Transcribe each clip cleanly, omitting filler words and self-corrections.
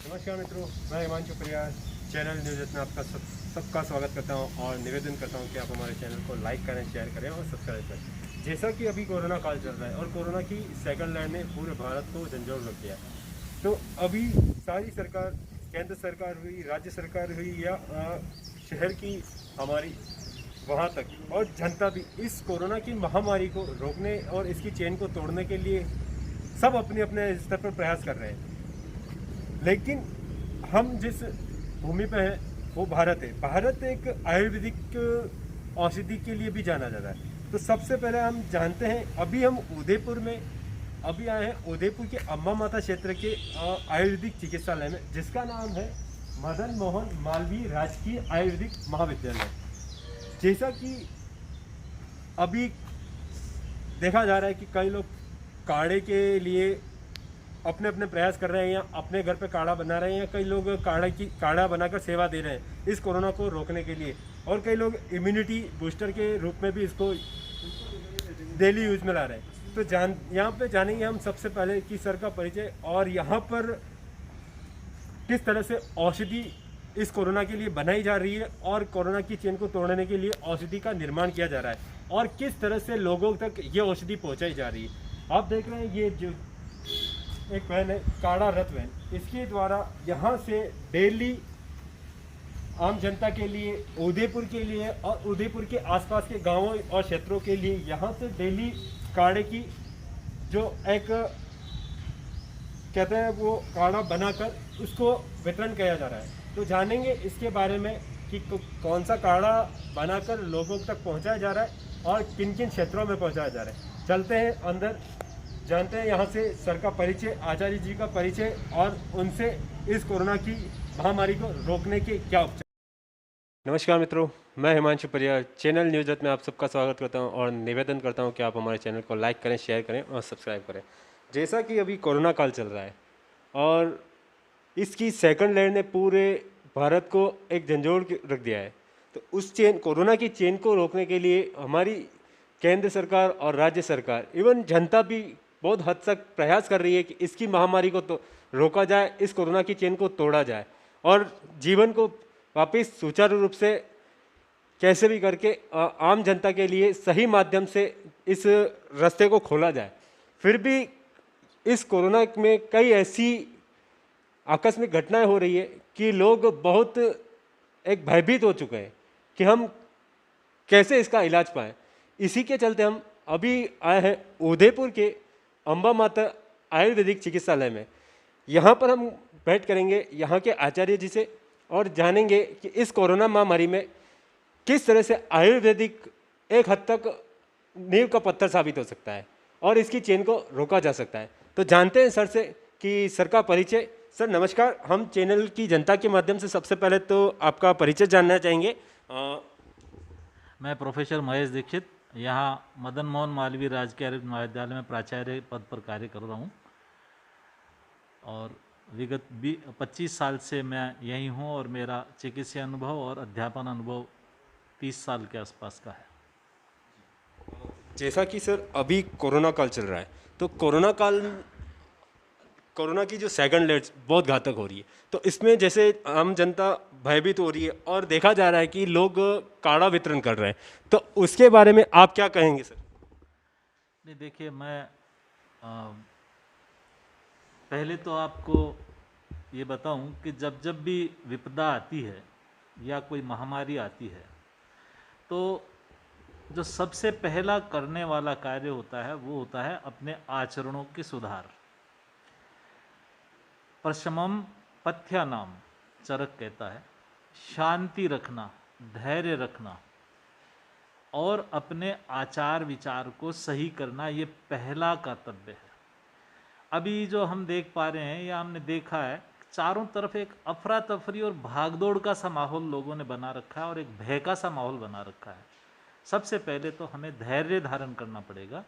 नमस्कार मित्रों, मैं हिमांशु परियार चैनल न्यूज़ में आपका सबका स्वागत करता हूं और निवेदन करता हूं कि आप हमारे चैनल को लाइक करें, शेयर करें और सब्सक्राइब करें। जैसा कि अभी कोरोना काल चल रहा है और कोरोना की सेकंड लहर ने पूरे भारत को झंझोड़ रख दिया है, तो अभी सारी सरकार, केंद्र सरकार हुई, राज्य सरकार हुई या शहर की हमारी वहाँ तक और जनता भी इस कोरोना की महामारी को रोकने और इसकी चेन को तोड़ने के लिए सब अपने अपने स्तर पर प्रयास कर रहे हैं। लेकिन हम जिस भूमि पे हैं वो भारत है। भारत एक आयुर्वेदिक औषधि के लिए भी जाना जाता है। तो सबसे पहले हम जानते हैं, अभी हम उदयपुर में अभी आए हैं, उदयपुर के अम्बा माता क्षेत्र के आयुर्वेदिक चिकित्सालय में, जिसका नाम है मदन मोहन मालवीय राजकीय आयुर्वेदिक महाविद्यालय। जैसा कि अभी देखा जा रहा है कि कई लोग काढ़े के लिए अपने अपने प्रयास कर रहे हैं या अपने घर पे काढ़ा बना रहे हैं, या कई लोग काढ़ा बनाकर सेवा दे रहे हैं इस कोरोना को रोकने के लिए, और कई लोग इम्यूनिटी बूस्टर के रूप में भी इसको डेली यूज में ला रहे हैं। तो यहाँ पे जानेंगे हम सबसे पहले कि सर का परिचय और यहाँ पर किस तरह से औषधि इस कोरोना के लिए बनाई जा रही है और कोरोना की चेन को तोड़ने के लिए औषधि का निर्माण किया जा रहा है और किस तरह से लोगों तक ये औषधि पहुँचाई जा रही है। आप देख रहे हैं ये जो एक वैन है, काढ़ा रथ वैन, इसके द्वारा यहाँ से डेली आम जनता के लिए, उदयपुर के लिए और उदयपुर के आसपास के गांवों और क्षेत्रों के लिए यहाँ से डेली काढ़े की जो एक कहते हैं वो काढ़ा बनाकर उसको वितरण किया जा रहा है। तो जानेंगे इसके बारे में कि कौन सा काढ़ा बनाकर लोगों तक पहुँचाया जा रहा है और किन किन क्षेत्रों में पहुँचाया जा रहा है। चलते हैं अंदर, जानते हैं यहाँ से सर का परिचय, आचार्य जी का परिचय और उनसे इस कोरोना की महामारी को रोकने के क्या उपचार। नमस्कार मित्रों, मैं हिमांशु परियार चैनल न्यूज़ में आप सबका स्वागत करता हूं और निवेदन करता हूं कि आप हमारे चैनल को लाइक करें, शेयर करें और सब्सक्राइब करें। जैसा कि अभी कोरोना काल चल रहा है और इसकी सेकंड लहर ने पूरे भारत को एक झंझोड़ रख दिया है, तो उस कोरोना की चेन को रोकने के लिए हमारी केंद्र सरकार और राज्य सरकार इवन जनता भी बहुत हद तक प्रयास कर रही है कि इसकी महामारी को तो रोका जाए, इस कोरोना की चेन को तोड़ा जाए और जीवन को वापस सुचारू रूप से कैसे भी करके आम जनता के लिए सही माध्यम से इस रास्ते को खोला जाए। फिर भी इस कोरोना में कई ऐसी आकस्मिक घटनाएं हो रही है कि लोग बहुत एक भयभीत हो चुके हैं कि हम कैसे इसका इलाज पाएं। इसी के चलते हम अभी आए हैं उदयपुर के अम्बा माता आयुर्वेदिक चिकित्सालय में। यहाँ पर हम बैठ करेंगे यहाँ के आचार्य जी से और जानेंगे कि इस कोरोना महामारी में किस तरह से आयुर्वेदिक एक हद तक नींव का पत्थर साबित हो सकता है और इसकी चेन को रोका जा सकता है। तो जानते हैं सर से कि सर का परिचय। सर नमस्कार, हम चैनल की जनता के माध्यम से सबसे पहले तो आपका परिचय जानना चाहेंगे। मैं प्रोफेसर महेश दीक्षित यहाँ मदन मोहन मालवीय राजकीय आयुर्वेद महाविद्यालय में प्राचार्य पद पर कार्य कर रहा हूँ और विगत 25 साल से मैं यहीं हूँ और मेरा चिकित्सा अनुभव और अध्यापन अनुभव 30 साल के आसपास का है। जैसा कि सर अभी कोरोना काल चल रहा है, तो कोरोना की जो सेकंड लहर बहुत घातक हो रही है, तो इसमें जैसे आम जनता भयभीत हो रही है और देखा जा रहा है कि लोग काढ़ा वितरण कर रहे हैं, तो उसके बारे में आप क्या कहेंगे सर? नहीं, देखिए, मैं पहले तो आपको ये बताऊं कि जब जब भी विपदा आती है या कोई महामारी आती है, तो जो सबसे पहला करने वाला कार्य होता है वो होता है अपने आचरणों की सुधार। प्रशमम पथ्यानाम चरक कहता है, शांति रखना, धैर्य रखना और अपने आचार विचार को सही करना, ये पहला कर्तव्य है। अभी जो हम देख पा रहे हैं या हमने देखा है, चारों तरफ एक अफरा तफरी और भागदौड़ का सा माहौल लोगों ने बना रखा है और एक भय का सा माहौल बना रखा है। सबसे पहले तो हमें धैर्य धारण करना पड़ेगा,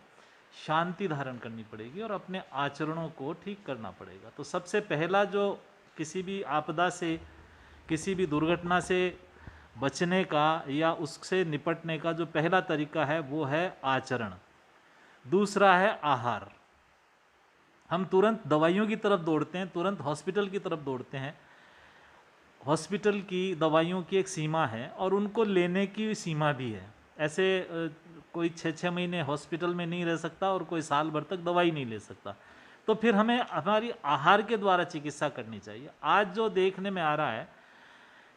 शांति धारण करनी पड़ेगी और अपने आचरणों को ठीक करना पड़ेगा। तो सबसे पहला जो किसी भी आपदा से, किसी भी दुर्घटना से बचने का या उससे निपटने का जो पहला तरीका है वो है आचरण। दूसरा है आहार। हम तुरंत दवाइयों की तरफ दौड़ते हैं, तुरंत हॉस्पिटल की तरफ दौड़ते हैं। हॉस्पिटल की दवाइयों की एक सीमा है और उनको लेने की सीमा भी है। ऐसे कोई 6-6 महीने हॉस्पिटल में नहीं रह सकता और कोई साल भर तक दवाई नहीं ले सकता। तो फिर हमें हमारी आहार के द्वारा चिकित्सा करनी चाहिए। आज जो देखने में आ रहा है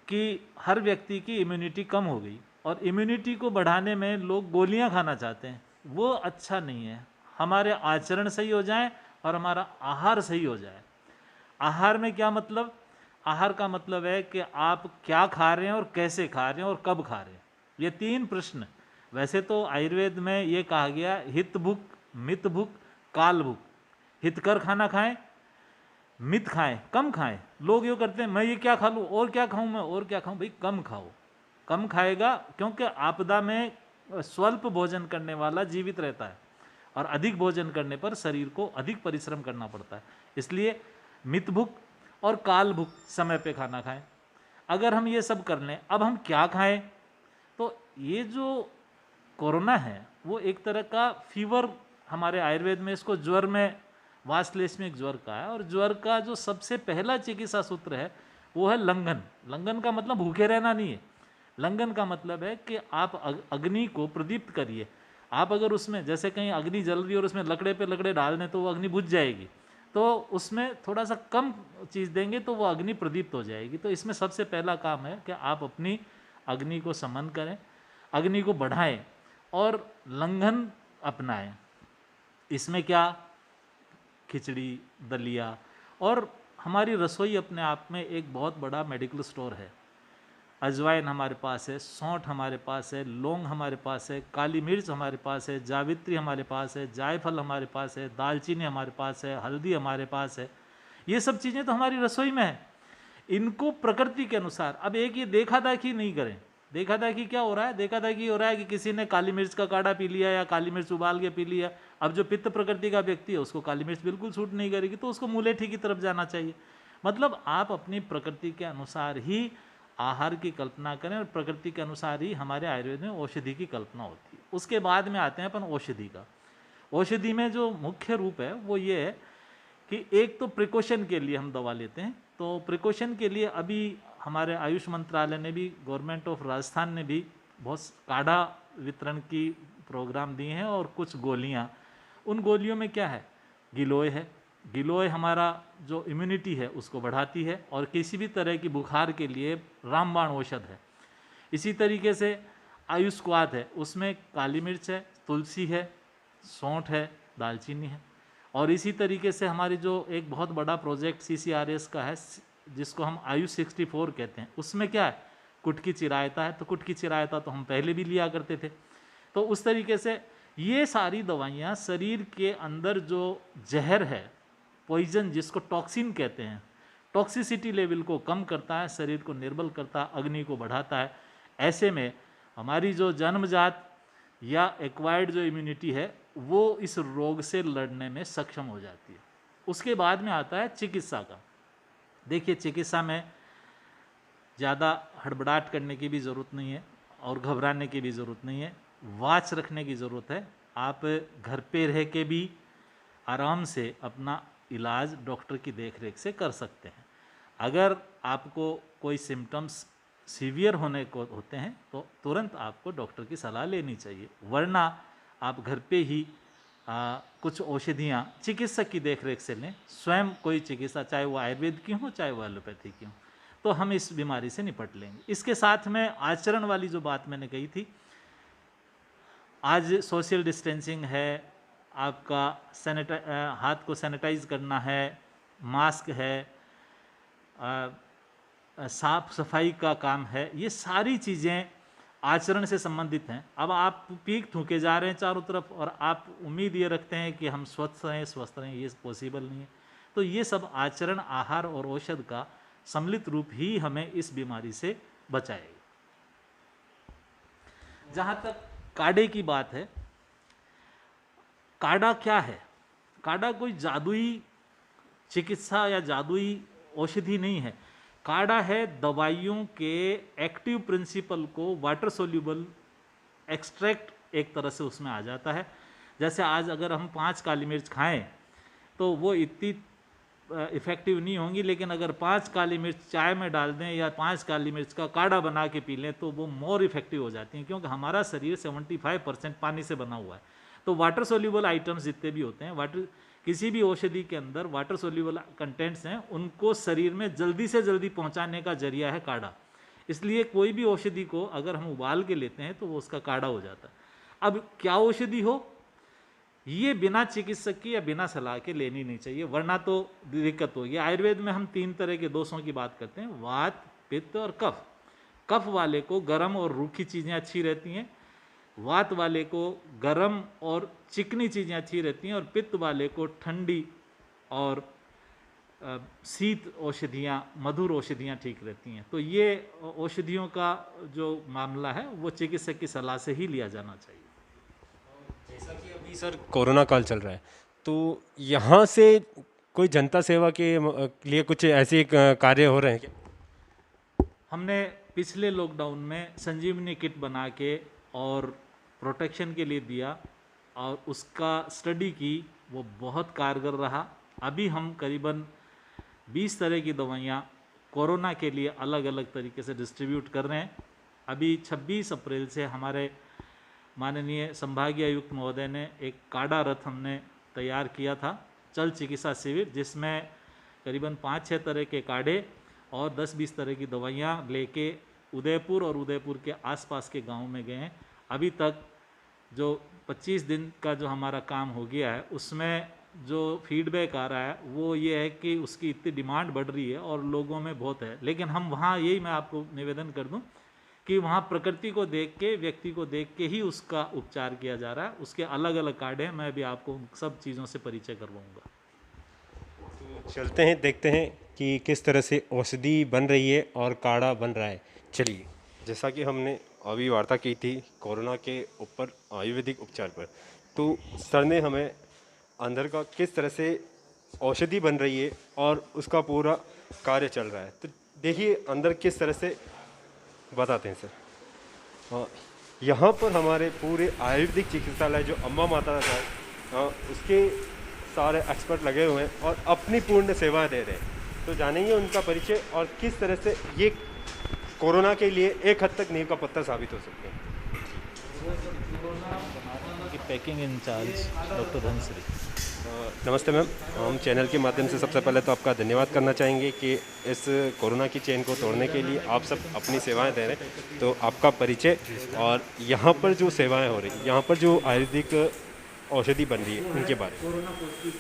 कि हर व्यक्ति की इम्यूनिटी कम हो गई और इम्यूनिटी को बढ़ाने में लोग गोलियां खाना चाहते हैं, वो अच्छा नहीं है। हमारे आचरण सही हो जाए और हमारा आहार सही हो जाए। आहार में क्या मतलब? आहार का मतलब है कि आप क्या खा रहे हैं और कैसे खा रहे हैं और कब खा रहे हैं। ये 3 प्रश्न। वैसे तो आयुर्वेद में ये कहा गया हित भुक, मित भुक, काल भुक। हितकर खाना खाएं, मित खाएं, कम खाएं। लोग ये करते हैं मैं ये क्या खा लूँ और क्या खाऊं, मैं और क्या खाऊं। भाई कम खाओ, कम खाएगा, क्योंकि आपदा में स्वल्प भोजन करने वाला जीवित रहता है और अधिक भोजन करने पर शरीर को अधिक परिश्रम करना पड़ता है। इसलिए मित भुक और काल भुक समय पे खाना खाएं। अगर हम ये सब कर लें, अब हम क्या खाएं? तो ये जो कोरोना है वो एक तरह का फीवर, हमारे आयुर्वेद में इसको ज्वर में वाश्लेषणिक ज्वर का है। और ज्वर का जो सबसे पहला चिकित्सा सूत्र है वो है लंघन। लंघन का मतलब भूखे रहना नहीं है। लंघन का मतलब है कि आप अग्नि को प्रदीप्त करिए। आप अगर उसमें जैसे कहीं अग्नि जल रही है और उसमें लकड़े पे लकड़े डाल दें तो वो अग्नि बुझ जाएगी, तो उसमें थोड़ा सा कम चीज़ देंगे तो वो अग्नि प्रदीप्त हो जाएगी। तो इसमें सबसे पहला काम है कि आप अपनी अग्नि को समन करें, अग्नि को बढ़ाएं और लंघन अपनाएं। इसमें क्या? खिचड़ी, दलिया, और हमारी रसोई अपने आप में एक बहुत बड़ा मेडिकल स्टोर है। अजवाइन हमारे पास है, सौंठ हमारे पास है, लौंग हमारे पास है, काली मिर्च हमारे पास है, जावित्री हमारे पास है, जायफल हमारे पास है, दालचीनी हमारे पास है, हल्दी हमारे पास है। ये सब चीज़ें तो हमारी रसोई में है। इनको प्रकृति के अनुसार, अब एक ये देखा दाखी नहीं करें। देखा दाखी क्या हो रहा है? देखा दाखी हो रहा है कि किसी ने काली मिर्च का काढ़ा पी लिया या काली मिर्च उबाल के पी लिया। अब जो पित्त प्रकृति का व्यक्ति है उसको काली मिर्च बिल्कुल सूट नहीं करेगी, तो उसको मुलेठी की तरफ जाना चाहिए। मतलब आप अपनी प्रकृति के अनुसार ही आहार की कल्पना करें और प्रकृति के अनुसार ही हमारे आयुर्वेद में औषधि की कल्पना होती है। उसके बाद में आते हैं अपन औषधि का। औषधि में जो मुख्य रूप है वो ये है कि एक तो प्रिकॉशन के लिए हम दवा लेते हैं। तो प्रिकॉशन के लिए अभी हमारे आयुष मंत्रालय ने भी, गवर्नमेंट ऑफ राजस्थान ने भी बहुत काढ़ा वितरण की प्रोग्राम दिए हैं और कुछ गोलियां। उन गोलियों में क्या है? गिलोय है। गिलोय हमारा जो इम्यूनिटी है उसको बढ़ाती है और किसी भी तरह की बुखार के लिए रामबाण औषध है। इसी तरीके से आयुष्वाद है, उसमें काली मिर्च है, तुलसी है, सौंठ है, दालचीनी है। और इसी तरीके से हमारी जो एक बहुत बड़ा प्रोजेक्ट CCRS का है जिसको हम आयुष 64 कहते हैं, उसमें क्या है? कुटकी चिरायता है। तो कुटकी चिरायता तो हम पहले भी लिया करते थे। तो उस तरीके से ये सारी दवाइयाँ शरीर के अंदर जो जहर है, पॉइजन जिसको टॉक्सिन कहते हैं, टॉक्सिसिटी लेवल को कम करता है, शरीर को निर्बल करता है, अग्नि को बढ़ाता है। ऐसे में हमारी जो जन्मजात या एक्वायर्ड जो इम्यूनिटी है वो इस रोग से लड़ने में सक्षम हो जाती है। उसके बाद में आता है चिकित्सा का। देखिए, चिकित्सा में ज़्यादा हड़बड़ाहट करने की भी ज़रूरत नहीं है और घबराने की भी ज़रूरत नहीं है। वाच रखने की ज़रूरत है। आप घर पे रह के भी आराम से अपना इलाज डॉक्टर की देखरेख से कर सकते हैं। अगर आपको कोई सिम्टम्स सीवियर होने को होते हैं तो तुरंत आपको डॉक्टर की सलाह लेनी चाहिए, वरना आप घर पे ही कुछ औषधियाँ चिकित्सक की देखरेख से लें। स्वयं कोई चिकित्सा, चाहे वो आयुर्वेद की हो चाहे वो एलोपैथी की हो, तो हम इस बीमारी से निपट लेंगे। इसके साथ में आचरण वाली जो बात मैंने कही थी, आज सोशल डिस्टेंसिंग है, आपका हाथ को सैनिटाइज करना है, मास्क है, साफ सफाई का काम है, ये सारी चीज़ें आचरण से संबंधित हैं। अब आप पीक थूके जा रहे हैं चारों तरफ और आप उम्मीद ये रखते हैं कि हम स्वस्थ रहें, ये पॉसिबल नहीं है। तो ये सब आचरण, आहार और औषध का सम्मिलित रूप ही हमें इस बीमारी से बचाएगा। जहाँ तक काढ़े की बात है, काढ़ा क्या है? काढ़ा कोई जादुई चिकित्सा या जादुई औषधि नहीं है। काढ़ा है दवाइयों के एक्टिव प्रिंसिपल को वाटर सोल्यूबल एक्सट्रैक्ट एक तरह से उसमें आ जाता है। जैसे आज अगर हम 5 काली मिर्च खाएं तो वो इतनी इफ़ेक्टिव नहीं होंगी, लेकिन अगर 5 काली मिर्च चाय में डाल दें या 5 काली मिर्च का काढ़ा बना के पी लें तो वो मोर इफ़ेक्टिव हो जाती हैं, क्योंकि हमारा शरीर 75% पानी से बना हुआ है। तो वाटर सोल्यूबल आइटम्स जितने भी होते हैं, किसी भी औषधि के अंदर वाटर सोल्यूबल कंटेंट्स हैं, उनको शरीर में जल्दी से जल्दी पहुंचाने का जरिया है काढ़ा। इसलिए कोई भी औषधि को अगर हम उबाल के लेते हैं तो वो उसका काढ़ा हो जाता है। अब क्या औषधि हो, ये बिना चिकित्सक की या बिना सलाह के लेनी नहीं चाहिए, वरना तो दिक्कत होगी। आयुर्वेद में हम 3 तरह के दोषों की बात करते हैं, वात, पित्त और कफ। कफ वाले को गर्म और रूखी चीज़ें अच्छी रहती हैं, वात वाले को गर्म और चिकनी चीज़ें अच्छी रहती हैं, और पित्त वाले को ठंडी और शीत औषधियाँ, मधुर औषधियाँ ठीक रहती हैं। तो ये औषधियों का जो मामला है वो चिकित्सक की सलाह से ही लिया जाना चाहिए। जैसा कि अभी सर कोरोना काल चल रहा है, तो यहाँ से कोई जनता सेवा के लिए कुछ ऐसे कार्य हो रहे हैं क्या? हमने पिछले लॉकडाउन में संजीवनी किट बना के और प्रोटेक्शन के लिए दिया और उसका स्टडी की, वो बहुत कारगर रहा। अभी हम करीबन 20 तरह की दवाइयाँ कोरोना के लिए अलग अलग तरीके से डिस्ट्रीब्यूट कर रहे हैं। अभी 26 अप्रैल से हमारे माननीय संभागीय आयुक्त महोदय ने एक काढ़ा रथ हमने तैयार किया था, चल चिकित्सा शिविर, जिसमें करीबन 5-6 तरह के काढ़े और 10-20 तरह की दवाइयाँ लेके उदयपुर और उदयपुर के आसपास के गांव में गए हैं। अभी तक जो 25 दिन का जो हमारा काम हो गया है, उसमें जो फीडबैक आ रहा है वो ये है कि उसकी इतनी डिमांड बढ़ रही है और लोगों में बहुत है। लेकिन हम वहाँ, यही मैं आपको निवेदन कर दूं कि वहाँ प्रकृति को देख के, व्यक्ति को देख के ही उसका उपचार किया जा रहा है। उसके अलग अलग कार्ड हैं, मैं भी आपको उन सब चीज़ों से परिचय करवाऊँगा। तो चलते हैं, देखते हैं कि किस तरह से औषधि बन रही है और काढ़ा बन रहा है। चलिए, जैसा कि हमने अभी वार्ता की थी कोरोना के ऊपर आयुर्वेदिक उपचार पर, तो सर ने हमें अंदर का किस तरह से औषधि बन रही है और उसका पूरा कार्य चल रहा है, तो देखिए अंदर किस तरह से बताते हैं सर। यहाँ पर हमारे पूरे आयुर्वेदिक चिकित्सालय जो अम्बा माता का उसके सारे एक्सपर्ट लगे हुए हैं और अपनी पूर्ण सेवा दे रहे हैं। तो जानेंगे उनका परिचय और किस तरह से ये कोरोना के लिए एक हद तक नींव का पत्थर साबित हो सकते हैं। की पैकिंग इंचार्ज डॉक्टर धनश्री। नमस्ते मैम, हम चैनल के माध्यम से सबसे पहले तो आपका धन्यवाद करना चाहेंगे कि इस कोरोना की चेन को तोड़ने के लिए आप सब अपनी सेवाएं दे रहे हैं। तो आपका परिचय और यहाँ पर जो सेवाएं हो रही, यहाँ पर जो आयुर्वेदिक औषधि बन रही है, उनके बारे में।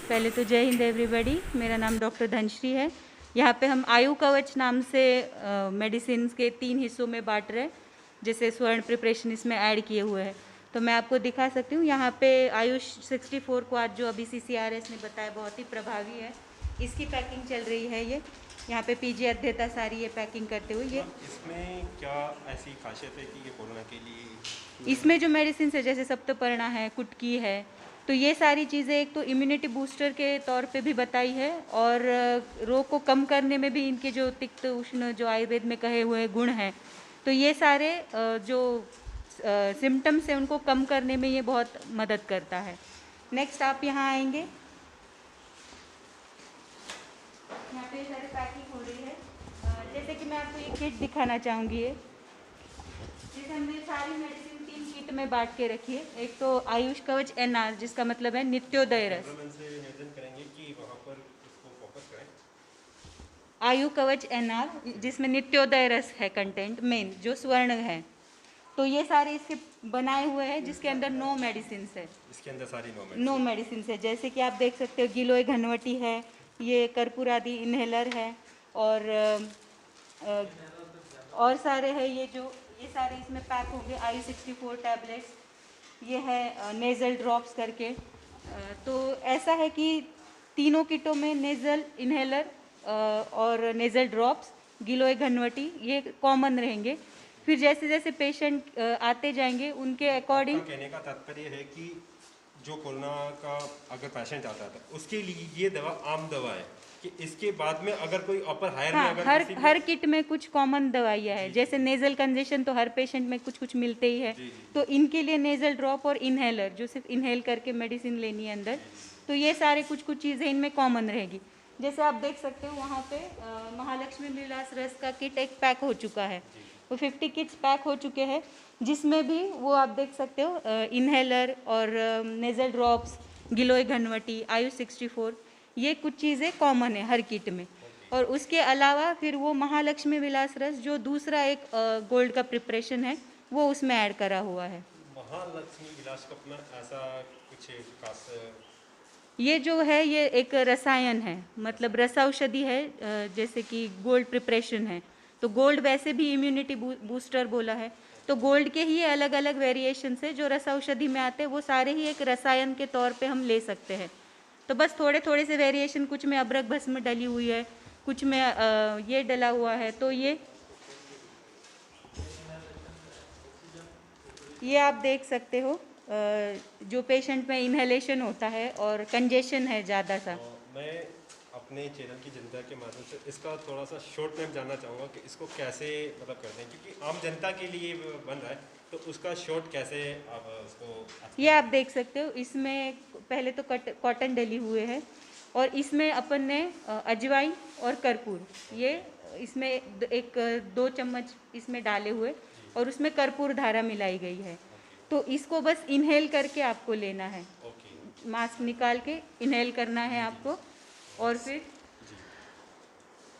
पहले तो जय हिंद एवरीबॉडी, मेरा नाम डॉक्टर धनश्री है। यहाँ पे हम आयु कवच नाम से मेडिसिन के 3 हिस्सों में बांट रहे हैं, जैसे स्वर्ण प्रिपरेशन इसमें ऐड किए हुए हैं। तो मैं आपको दिखा सकती हूँ, यहाँ पे आयुष 64 को आज जो अभी CCRS ने बताया बहुत ही प्रभावी है, इसकी पैकिंग चल रही है। ये यहाँ पे PG अध्येता सारी ये पैकिंग करते हुए, ये इसमें क्या ऐसी खासियत है कि ये कोरोना के लिए, इसमें जो मेडिसिन है जैसे सप्तपर्णा है, कुटकी है, तो ये सारी चीज़ें एक तो इम्यूनिटी बूस्टर के तौर पे भी बताई है और रोग को कम करने में भी इनके जो तिक्त उष्ण जो आयुर्वेद में कहे हुए गुण हैं, तो ये सारे जो सिम्टम्स हैं उनको कम करने में ये बहुत मदद करता है। नेक्स्ट आप यहाँ आएंगे, यहाँ पे सारी पैकिंग हो रही है। जैसे कि मैं आपको ये किट दिखाना चाहूँगी, ये जैसे हमने सारी मेडिसिन 3 किट में बांट के रखी है। एक तो आयुष कवच NR, जिसका मतलब है नित्योदय रस। आयु कवच NR, जिसमें नित्योदय रस है कंटेंट मेन, जो स्वर्ण है। तो ये सारे इसके बनाए हुए हैं, जिसके अंदर 9 मेडिसिन है। इसके अंदर सारी 9 मेडिसिन है, जैसे कि आप देख सकते हो गिलोय घनवटी है, ये कर्पूर आदि इन्हेलर है, और सारे है ये सारे इसमें पैक हो गए। आयु 64 टैबलेट्स, ये है नेज़ल ड्रॉप्स करके। तो ऐसा है कि तीनों किटों में नेज़ल इन्हेलर और नेज़ल ड्रॉप्स, गिलोय घनवटी, ये कॉमन रहेंगे। फिर जैसे जैसे पेशेंट आते जाएंगे उनके अकॉर्डिंग, कहने का तात्पर्य है कि जो कोरोना का अगर पेशेंट आता है उसके लिए ये दवा आम दवा है कि इसके बाद में अगर कोई अपर हायर में अगर हर किट में कुछ कॉमन दवाइयाँ है। जैसे नेजल कंजेशन तो हर पेशेंट में कुछ कुछ मिलते ही है, तो इनके लिए नेजल ड्रॉप और इनहेलर, जो सिर्फ इनहेल करके मेडिसिन लेनी है अंदर, तो ये सारे कुछ कुछ चीज़ें इनमें कॉमन रहेगी। जैसे आप देख सकते हो वहाँ पे महालक्ष्मी विलास रस का किट एक पैक हो चुका है, वो 50 किट्स पैक हो चुके हैं, जिसमें भी वो आप देख सकते हो इन्हेलर और नेज़ल ड्रॉप्स, गिलोय घनवटी, आयु 64, ये कुछ चीज़ें कॉमन है हर किट में। और उसके अलावा फिर वो महालक्ष्मी विलास रस जो दूसरा एक गोल्ड का प्रिपरेशन है वो उसमें ऐड करा हुआ है। महालक्ष्मी विलास कप में ऐसा कुछ खास ये जो है ये एक रसायन है, मतलब रस औषधि है, जैसे कि गोल्ड प्रिपरेशन है, तो गोल्ड वैसे भी इम्यूनिटी बूस्टर बोला है, तो गोल्ड के ही अलग अलग वेरिएशन है जो रस औषधि में आते हैं, वो सारे ही एक रसायन के तौर पे हम ले सकते हैं। तो बस थोड़े थोड़े से वेरिएशन, कुछ में अबरक भस्म डली हुई है, कुछ में ये डला हुआ है, तो ये आप देख सकते हो जो पेशेंट में इन्हेलेशन होता है और कंजेशन है ज़्यादा सा। मैं अपने चैनल की जनता के माध्यम से इसका थोड़ा सा शॉर्ट में जानना चाहूँगा कि इसको कैसे मतलब करते हैं, क्योंकि आम जनता के लिए बन रहा है, तो उसका शॉर्ट कैसे आप उसको। ये आप देख सकते हो, इसमें पहले तो कॉटन डली हुए है और इसमें अपन ने अजवाइन और कर्पूर, ये इसमें एक 2 चम्मच इसमें डाले हुए और उसमें कर्पूर धारा मिलाई गई है। तो इसको बस इनहेल करके आपको लेना है, मास्क निकाल के इनहेल करना है आपको। और फिर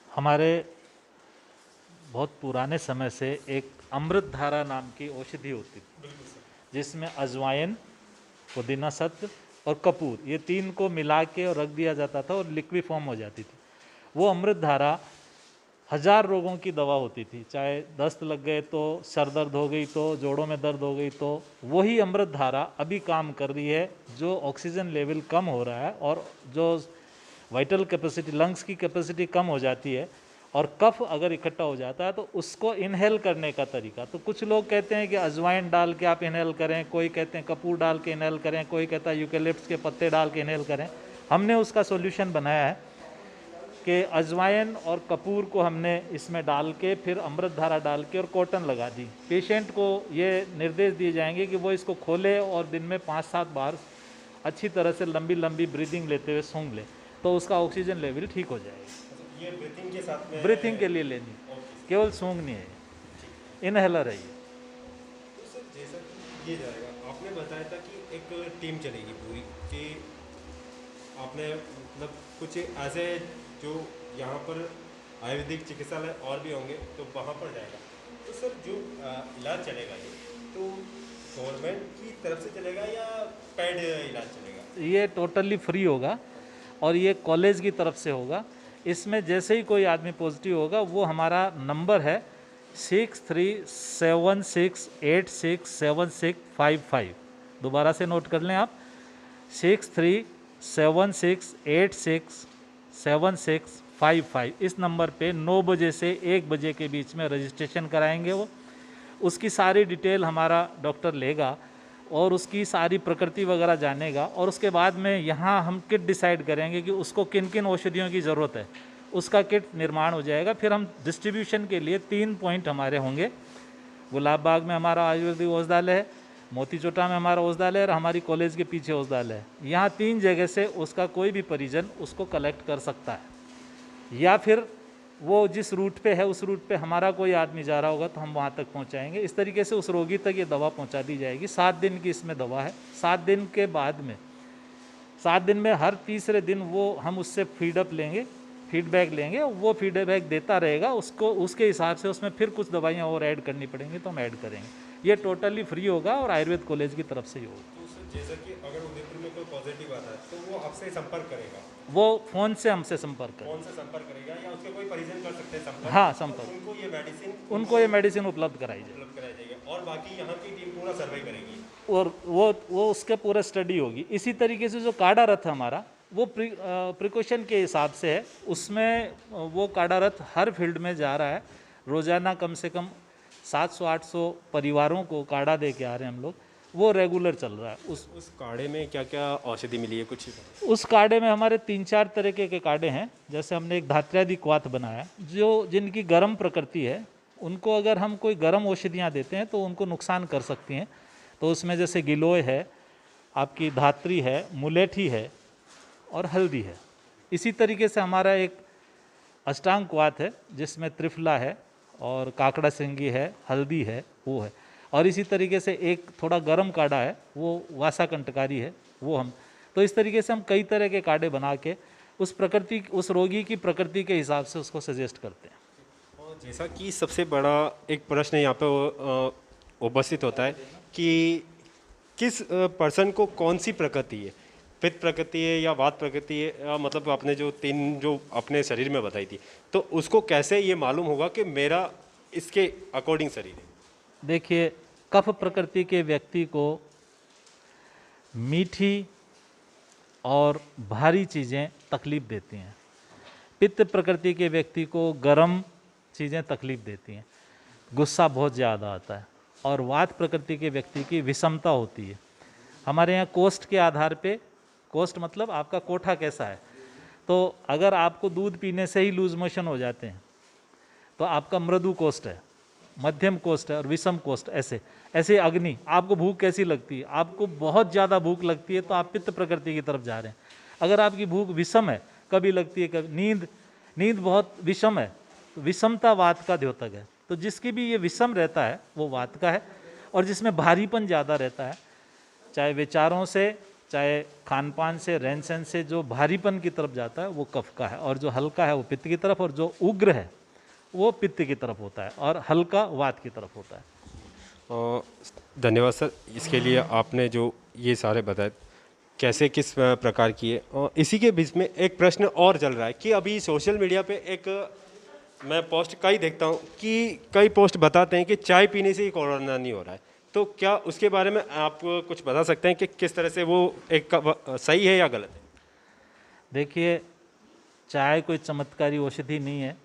हमारे बहुत पुराने समय से एक अमृत धारा नाम की औषधि होती थी, जिसमें अजवाइन, पुदीना सत्व और कपूर, ये 3 को मिला के और रख दिया जाता था और लिक्विड फॉर्म हो जाती थी। वो अमृत धारा 1000 रोगों की दवा होती थी, चाहे दस्त लग गए तो, सर दर्द हो गई तो, जोड़ों में दर्द हो गई तो, वही अमृत धारा अभी काम कर रही है। जो ऑक्सीजन लेवल कम हो रहा है और जो वाइटल कैपेसिटी, लंग्स की कैपेसिटी कम हो जाती है और कफ अगर इकट्ठा हो जाता है तो उसको इनहेल करने का तरीका, तो कुछ लोग कहते हैं कि अजवाइन डाल के आप इनहेल करें, कोई कहते हैं कपूर डाल के इनहेल करें, कोई कहता है यूकेलिप्टस के पत्ते डाल के इनहेल करें। हमने उसका सॉल्यूशन बनाया है कि अजवाइन और कपूर को हमने इसमें डाल के फिर अमृत धारा डाल के और कॉटन लगा दी। पेशेंट को ये निर्देश दिए जाएंगे कि वो इसको खोले और दिन में 5-7 बार अच्छी तरह से लंबी लंबी ब्रीदिंग लेते हुए सूंघ ले, तो उसका ऑक्सीजन लेवल ठीक हो जाएगा। ये ब्रीथिंग के साथ में ब्रीथिंग के लिए लेनी, केवल सूंघनी है, इनहेलर है ये। तो सर जैसा कि ये जाएगा, आपने बताया था कि एक टीम चलेगी पूरी, कि आपने मतलब कुछ ऐसे जो यहाँ पर आयुर्वेदिक चिकित्सालय और भी होंगे तो वहाँ पर जाएगा। तो सर जो इलाज चलेगा ये तो गवर्नमेंट की तरफ से चलेगा या पेड इलाज चलेगा? ये टोटली फ्री होगा और ये कॉलेज की तरफ से होगा। इसमें जैसे ही कोई आदमी पॉजिटिव होगा, वो हमारा नंबर है 6376867655। दोबारा से नोट कर लें आप, 6376867655। इस नंबर पे 9 बजे से 1 बजे के बीच में रजिस्ट्रेशन कराएंगे वो। उसकी सारी डिटेल हमारा डॉक्टर लेगा और उसकी सारी प्रकृति वगैरह जानेगा, और उसके बाद में यहाँ हम किट डिसाइड करेंगे कि उसको किन किन औषधियों की ज़रूरत है, उसका किट निर्माण हो जाएगा। फिर हम डिस्ट्रीब्यूशन के लिए 3 पॉइंट हमारे होंगे। गुलाब बाग में हमारा आयुर्वेदिक औषधालय है, मोतीचोटा में हमारा औषधालय है और हमारी कॉलेज के पीछे औषधालय है। यहाँ 3 जगह से उसका कोई भी परिजन उसको कलेक्ट कर सकता है, या फिर वो जिस रूट पे है उस रूट पे हमारा कोई आदमी जा रहा होगा तो हम वहाँ तक पहुँचाएंगे। इस तरीके से उस रोगी तक ये दवा पहुँचा दी जाएगी। 7 दिन की इसमें दवा है। 7 दिन के बाद में, 7 दिन में हर तीसरे दिन वो हम उससे फीडबैक लेंगे, वो फीडबैक देता रहेगा, उसको उसके हिसाब से उसमें फिर कुछ दवाइयाँ और ऐड करनी पड़ेंगी तो हम ऐड करेंगे। ये टोटली फ्री होगा और आयुर्वेद कॉलेज की तरफ से ही होगा। तो सर जैसा कि अगर उदयपुर में कोई पॉजिटिव आता है तो वो आपसे संपर्क करेगा? वो फ़ोन से हमसे संपर्क करें। कौन से संपर्क करेगा या उसके कोई परिजन कर सकते हैं संपर्क? हाँ, संपर्क। उनको ये मेडिसिन उपलब्ध कराई जाए कराई जाएगी और बाकी यहाँ की टीम पूरा सर्वे करेगी और वो उसके पूरा स्टडी होगी। इसी तरीके से जो काढ़ा रथ हमारा, वो प्रिकॉशन के हिसाब से है। उसमें वो काढ़ा रथ हर फील्ड में जा रहा है। रोज़ाना कम से कम 700-800 परिवारों को काढ़ा दे के आ रहे हैं हम लोग, वो रेगुलर चल रहा है। उस काढ़े में क्या क्या औषधि मिली है कुछ? उस काढ़े में हमारे 3-4 तरीके के काढ़े हैं। जैसे हमने एक धात्र्यादि क्वाथ बनाया, जो जिनकी गर्म प्रकृति है, उनको अगर हम कोई गर्म औषधियाँ देते हैं तो उनको नुकसान कर सकती हैं। तो उसमें जैसे गिलोय है, आपकी धात्री है, मुलेठी है, और हल्दी है। इसी तरीके से हमारा एक अष्टांग वात है जिसमें त्रिफला है और काकड़ा सिंगी है, हल्दी है, वो है। और इसी तरीके से एक थोड़ा गर्म काढ़ा है, वो वासा कंटकारी है, वो हम तो इस तरीके से हम कई तरह के काढ़े बना के उस रोगी की प्रकृति के हिसाब से उसको सजेस्ट करते हैं। और जैसा कि सबसे बड़ा एक प्रश्न यहाँ पे उपस्थित होता है कि किस पर्सन को कौन सी प्रकृति है, पित्त प्रकृति है या वात प्रकृति है, या मतलब आपने जो 3 जो अपने शरीर में बताई थी, तो उसको कैसे ये मालूम होगा कि मेरा इसके अकॉर्डिंग शरीर है? देखिए, कफ प्रकृति के व्यक्ति को मीठी और भारी चीज़ें तकलीफ़ देती हैं। पित्त प्रकृति के व्यक्ति को गर्म चीज़ें तकलीफ़ देती हैं, गुस्सा बहुत ज़्यादा आता है। और वात प्रकृति के व्यक्ति की विषमता होती है। हमारे यहाँ कोष्ठ के आधार पे, कोष्ठ मतलब आपका कोठा कैसा है, तो अगर आपको दूध पीने से ही लूज मोशन हो जाते हैं तो आपका मृदु कोष्ठ है, मध्यम कोष्ठ है और विषम कोष्ठ। ऐसे ऐसे अग्नि, आपको भूख कैसी लगती है, आपको बहुत ज़्यादा भूख लगती है तो आप पित्त प्रकृति की तरफ जा रहे हैं। अगर आपकी भूख विषम है, कभी लगती है, कभी नींद बहुत विषम है, तो विषमता वात का द्योतक है। तो जिसकी भी ये विषम रहता है वो वात का है, और जिसमें भारीपन ज़्यादा रहता है, चाहे विचारों से, चाहे खान पान से, रहन सहन से जो भारीपन की तरफ जाता है वो कफ का है, और जो हल्का है वो पित्त की तरफ, और जो उग्र है वो पित्त की तरफ होता है, और हल्का वात की तरफ होता है। धन्यवाद सर, इसके लिए आपने जो ये सारे बताए कैसे किस प्रकार की है। और इसी के बीच में एक प्रश्न और चल रहा है कि अभी सोशल मीडिया पे एक मैं पोस्ट कई देखता हूँ कि कई पोस्ट बताते हैं कि चाय पीने से ही कोरोना नहीं हो रहा है, तो क्या उसके बारे में आप कुछ बता सकते हैं कि किस तरह से वो एक सही है या गलत है? देखिए, चाय कोई चमत्कारी औषधि नहीं है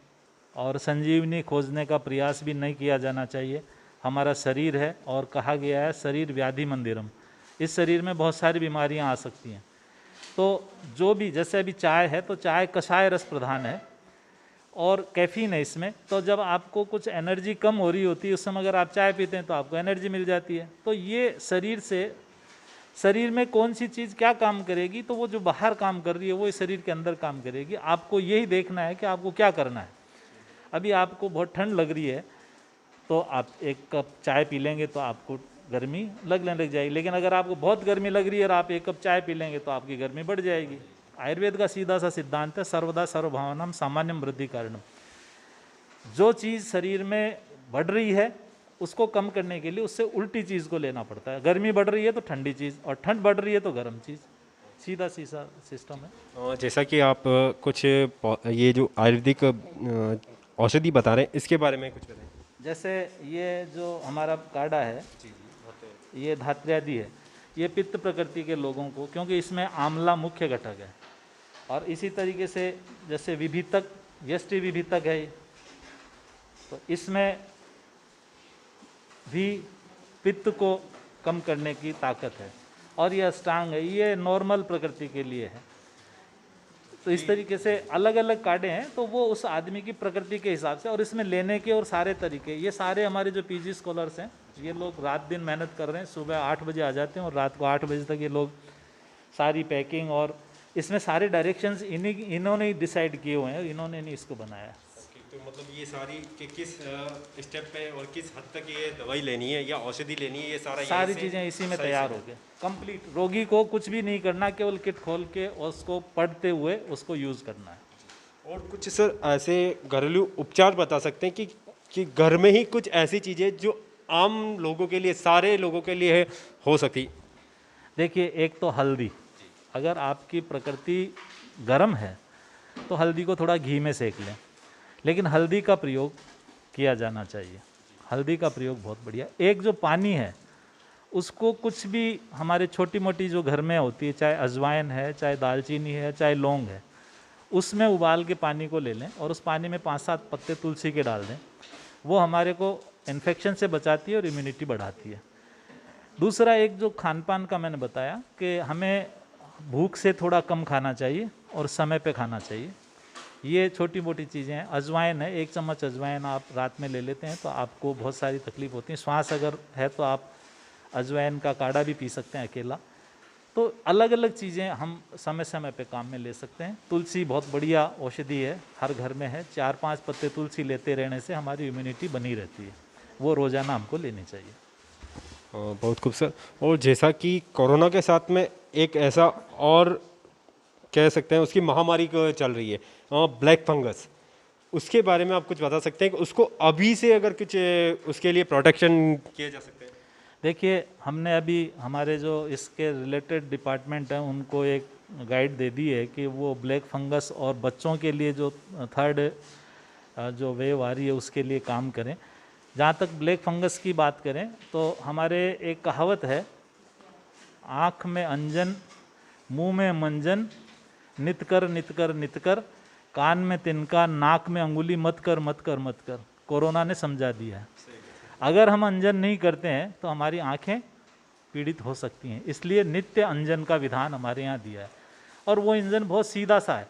और संजीवनी खोजने का प्रयास भी नहीं किया जाना चाहिए। हमारा शरीर है और कहा गया है शरीर व्याधि मंदिरम, इस शरीर में बहुत सारी बीमारियां आ सकती हैं। तो जो भी, जैसे अभी चाय है तो चाय कषाय रस प्रधान है और कैफीन है इसमें, तो जब आपको कुछ एनर्जी कम हो रही होती है उस समय अगर आप चाय पीते हैं तो आपको एनर्जी मिल जाती है। तो ये शरीर में कौन सी चीज़ क्या काम करेगी, तो वो जो बाहर काम कर रही है वो इस शरीर के अंदर काम करेगी। आपको यही देखना है कि आपको क्या करना है। अभी आपको बहुत ठंड लग रही है तो आप 1 कप चाय पी लेंगे तो आपको गर्मी लगने लग जाएगी, लेकिन अगर आपको बहुत गर्मी लग रही है और आप 1 कप चाय पी लेंगे तो आपकी गर्मी बढ़ जाएगी। आयुर्वेद का सीधा सा सिद्धांत है, सर्वदा सर्वभावनाम सामान्यम वृद्धि कारणम। जो चीज़ शरीर में बढ़ रही है उसको कम करने के लिए उससे उल्टी चीज़ को लेना पड़ता है। गर्मी बढ़ रही है तो ठंडी चीज़, और ठंड बढ़ रही है तो गर्म चीज़, सीधा सीधा सिस्टम है। और जैसा कि आप कुछ ये जो आयुर्वेदिक औषधि बता रहे हैं इसके बारे में कुछ बताएं। जैसे ये जो हमारा काढ़ा है, ये धात्र्यादि है, ये पित्त प्रकृति के लोगों को, क्योंकि इसमें आंवला मुख्य घटक है। और इसी तरीके से जैसे विभितक, यष्टि विभितक है, तो इसमें भी पित्त को कम करने की ताकत है। और ये अष्टांग है, ये नॉर्मल प्रकृति के लिए है। तो इस तरीके से अलग अलग काढ़े हैं, तो वो उस आदमी की प्रकृति के हिसाब से, और इसमें लेने के और सारे तरीके, ये सारे हमारे जो पीजी स्कॉलर्स हैं, ये लोग रात दिन मेहनत कर रहे हैं। सुबह 8 बजे आ जाते हैं और रात को 8 बजे तक ये लोग सारी पैकिंग और इसमें सारे डायरेक्शंस इन्होंने ही डिसाइड किए हुए हैं, इन्होंने नहीं इसको बनाया है। तो मतलब ये सारी कि किस स्टेप पे और किस हद तक ये दवाई लेनी है या औषधि लेनी है, ये सारी चीज़ें इसी में तैयार हो गए कंप्लीट। रोगी को कुछ भी नहीं करना, केवल किट खोल के उसको पढ़ते हुए उसको यूज़ करना है। और कुछ सर ऐसे घरेलू उपचार बता सकते हैं कि घर में ही कुछ ऐसी चीज़ें जो आम लोगों के लिए, सारे लोगों के लिए हो सकती? देखिए, एक तो हल्दी, अगर आपकी प्रकृति गर्म है तो हल्दी को थोड़ा घी में सेक लें, लेकिन हल्दी का प्रयोग किया जाना चाहिए। हल्दी का प्रयोग बहुत बढ़िया। एक जो पानी है उसको कुछ भी हमारे छोटी मोटी जो घर में होती है, चाहे अजवाइन है, चाहे दालचीनी है, चाहे लौंग है, उसमें उबाल के पानी को ले लें और उस पानी में 5-7 पत्ते तुलसी के डाल दें। वो हमारे को इन्फेक्शन से बचाती है और इम्यूनिटी बढ़ाती है। दूसरा, एक जो खान पान का मैंने बताया कि हमें भूख से थोड़ा कम खाना चाहिए और समय पे खाना चाहिए। ये छोटी मोटी चीज़ें हैं। अजवाइन है, 1 चम्मच अजवाइन आप रात में ले लेते हैं तो आपको बहुत सारी तकलीफ होती है। श्वास अगर है तो आप अजवाइन का काढ़ा भी पी सकते हैं अकेला, तो अलग अलग चीज़ें हम समय समय पे काम में ले सकते हैं। तुलसी बहुत बढ़िया औषधि है, हर घर में है। 4-5 पत्ते तुलसी लेते रहने से हमारी इम्यूनिटी बनी रहती है, वो रोज़ाना हमको लेनी चाहिए। बहुत खूबसूरत। और जैसा कि कोरोना के साथ में एक ऐसा और कह सकते हैं उसकी महामारी को चल रही है, ब्लैक फंगस, उसके बारे में आप कुछ बता सकते हैं कि उसको अभी से अगर कुछ उसके लिए प्रोटेक्शन किए जा सकते हैं? देखिए, हमने अभी हमारे जो इसके रिलेटेड डिपार्टमेंट हैं उनको एक गाइड दे दी है कि वो ब्लैक फंगस और बच्चों के लिए जो थर्ड जो वेव आ रही है उसके लिए काम करें। जहाँ तक ब्लैक फंगस की बात करें तो हमारे एक कहावत है, आँख में अंजन, मुंह में मंजन, नित कर नित कर नित कर, कान में तिनका, नाक में अंगुली, मत कर मत कर मत कर। कोरोना ने समझा दिया है। अगर हम अंजन नहीं करते हैं तो हमारी आंखें पीड़ित हो सकती हैं, इसलिए नित्य अंजन का विधान हमारे यहाँ दिया है। और वो अंजन बहुत सीधा सा है,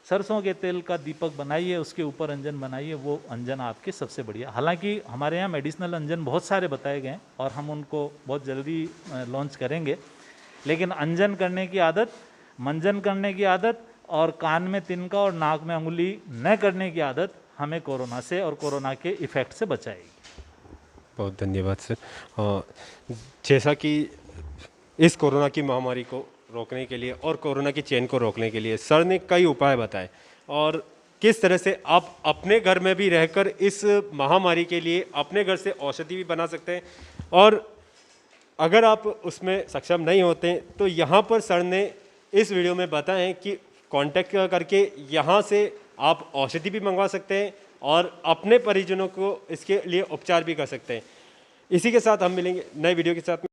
सरसों के तेल का दीपक बनाइए, उसके ऊपर अंजन बनाइए, वो अंजन आपके सबसे बढ़िया। हालांकि हमारे यहाँ मेडिसिनल अंजन बहुत सारे बताए गए हैं और हम उनको बहुत जल्दी लॉन्च करेंगे, लेकिन अंजन करने की आदत, मंजन करने की आदत और कान में तिनका और नाक में अंगुली न करने की आदत हमें कोरोना से और कोरोना के इफ़ेक्ट से बचाएगी। बहुत धन्यवाद सर। जैसा कि इस कोरोना की महामारी को रोकने के लिए और कोरोना की चेन को रोकने के लिए सर ने कई उपाय बताए, और किस तरह से आप अपने घर में भी रहकर इस महामारी के लिए अपने घर से औषधि भी बना सकते हैं, और अगर आप उसमें सक्षम नहीं होते तो यहाँ पर सर ने इस वीडियो में बताएं कि कांटेक्ट करके यहाँ से आप औषधि भी मंगवा सकते हैं और अपने परिजनों को इसके लिए उपचार भी कर सकते हैं। इसी के साथ हम मिलेंगे नए वीडियो के साथ।